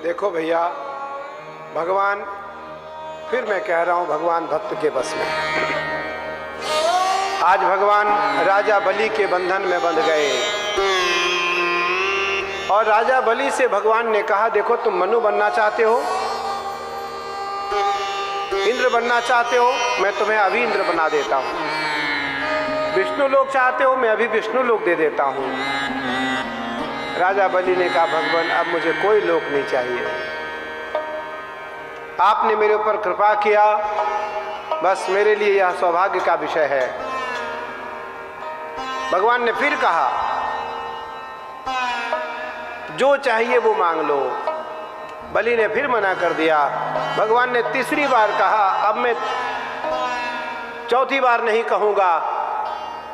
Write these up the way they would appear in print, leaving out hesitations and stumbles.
देखो भैया, भगवान, फिर मैं कह रहा हूं, भगवान भक्त के बस में। आज भगवान राजा बलि के बंधन में बंध गए और राजा बलि से भगवान ने कहा, देखो तुम मनु बनना चाहते हो, इंद्र बनना चाहते हो, मैं तुम्हें अभी इंद्र बना देता हूं। विष्णु लोक चाहते हो, मैं अभी विष्णु लोक दे देता हूं। राजा बलि ने कहा, भगवान अब मुझे कोई लोक नहीं चाहिए, आपने मेरे ऊपर कृपा किया, बस मेरे लिए यह सौभाग्य का विषय है। भगवान ने फिर कहा, जो चाहिए वो मांग लो। बलि ने फिर मना कर दिया। भगवान ने तीसरी बार कहा, अब मैं चौथी बार नहीं कहूंगा,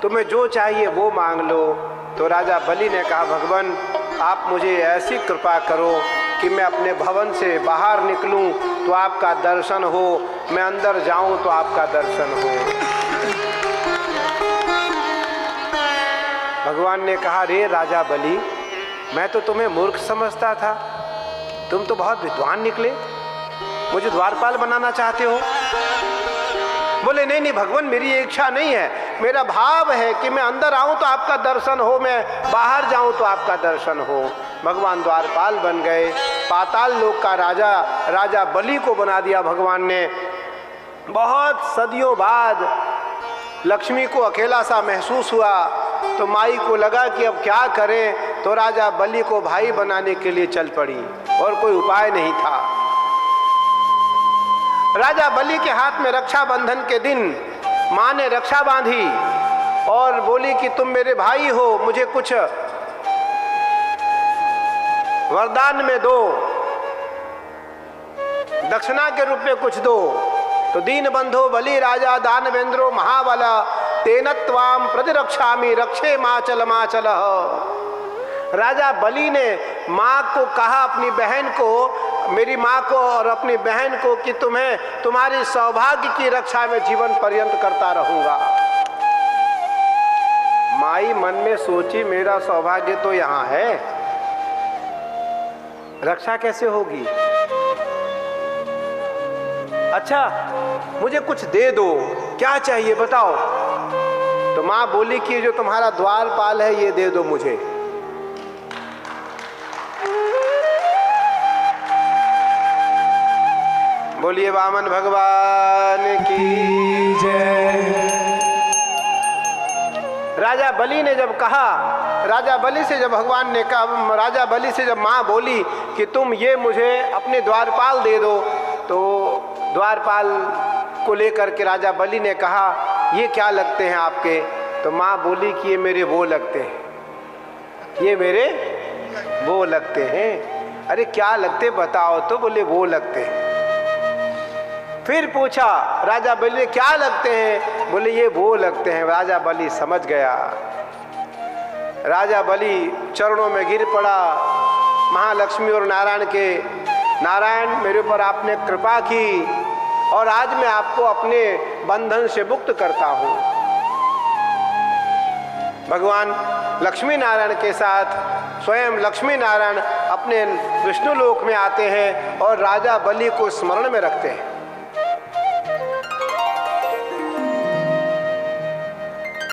तुम्हें जो चाहिए वो मांग लो। तो राजा बलि ने कहा, भगवान आप मुझे ऐसी कृपा करो कि मैं अपने भवन से बाहर निकलूं तो आपका दर्शन हो, मैं अंदर जाऊं तो आपका दर्शन हो। भगवान ने कहा, रे राजा बलि, मैं तो तुम्हें मूर्ख समझता था, तुम तो बहुत विद्वान निकले, मुझे द्वारपाल बनाना चाहते हो। बोले, नहीं नहीं भगवान, मेरी ये इच्छा नहीं है, मेरा भाव है कि मैं अंदर आऊं तो आपका दर्शन हो, मैं बाहर जाऊं तो आपका दर्शन हो। भगवान द्वारपाल बन गए, पाताल लोक का राजा राजा बलि को बना दिया भगवान ने। बहुत सदियों बाद लक्ष्मी को अकेला सा महसूस हुआ तो माई को लगा कि अब क्या करें, तो राजा बलि को भाई बनाने के लिए चल पड़ी और कोई उपाय नहीं था। राजा बलि के हाथ में रक्षाबंधन के दिन माँ ने रक्षा बांधी और बोली कि तुम मेरे भाई हो, मुझे कुछ वरदान में दो, दक्षिणा के रूप में कुछ दो। तो दीन बंधो बलि राजा दानवेंद्रो महाबला तेन त्वाम प्रतिरक्षामि रक्षे माचल माचल। राजा बलि ने माँ को कहा, अपनी बहन को, मेरी माँ को और अपनी बहन को, कि तुम्हें तुम्हारी सौभाग्य की रक्षा में जीवन पर्यंत करता रहूंगा। माई मन में सोची, मेरा सौभाग्य तो यहाँ है, रक्षा कैसे होगी? अच्छा मुझे कुछ दे दो, क्या चाहिए बताओ। तो माँ बोली कि जो तुम्हारा द्वारपाल है ये दे दो मुझे। बोलिए वामन भगवान की जय। राजा बलि ने जब कहा, राजा बलि से जब भगवान ने कहा, राजा बलि से जब माँ बोली कि तुम ये मुझे अपने द्वारपाल दे दो, तो द्वारपाल को लेकर के राजा बलि ने कहा, ये क्या लगते हैं आपके? तो माँ बोली कि ये मेरे वो लगते हैं, ये मेरे वो लगते हैं। अरे क्या लगते बताओ? तो बोले वो लगते हैं। फिर पूछा राजा बलि ने, क्या लगते हैं? बोले ये वो लगते हैं। राजा बलि समझ गया। राजा बलि चरणों में गिर पड़ा महालक्ष्मी और नारायण के। नारायण, मेरे ऊपर आपने कृपा की और आज मैं आपको अपने बंधन से मुक्त करता हूँ। भगवान लक्ष्मी नारायण के साथ स्वयं लक्ष्मी नारायण अपने विष्णु लोक में आते हैं और राजा बलि को स्मरण में रखते हैं।